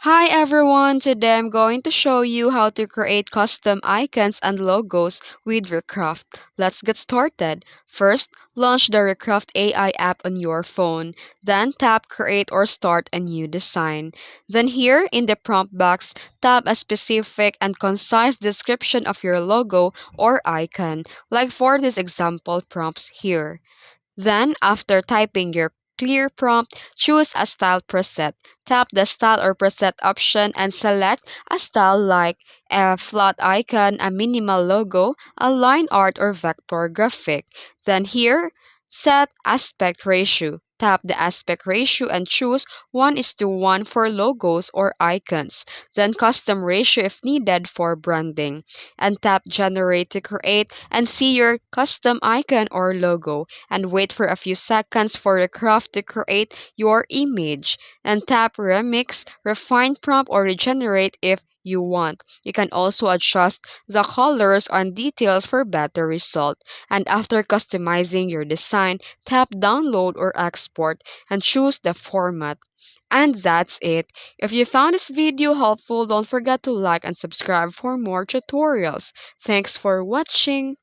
Hi everyone! Today I'm going to show you how to create custom icons and logos with Recraft. Let's get started. First, launch the Recraft AI app on your phone. Then tap Create or Start a new design. Then here in the prompt box, tap a specific and concise description of your logo or icon, like for this example prompts here. Then, after typing your clear prompt, choose a style preset. Tap the style or preset option and select a style like a flat icon, a minimal logo, a line art, or vector graphic. Then here, set aspect ratio. Tap the aspect ratio and choose 1:1 for logos or icons. Then custom ratio if needed for branding. And tap generate to create and see your custom icon or logo and wait for a few seconds for Recraft to create your image. And tap Remix, Refine Prompt, or Regenerate if you want. You can also adjust the colors and details for better result. And after customizing your design, tap Download or Export and choose the format. And that's it. If you found this video helpful, don't forget to like and subscribe for more tutorials. Thanks for watching.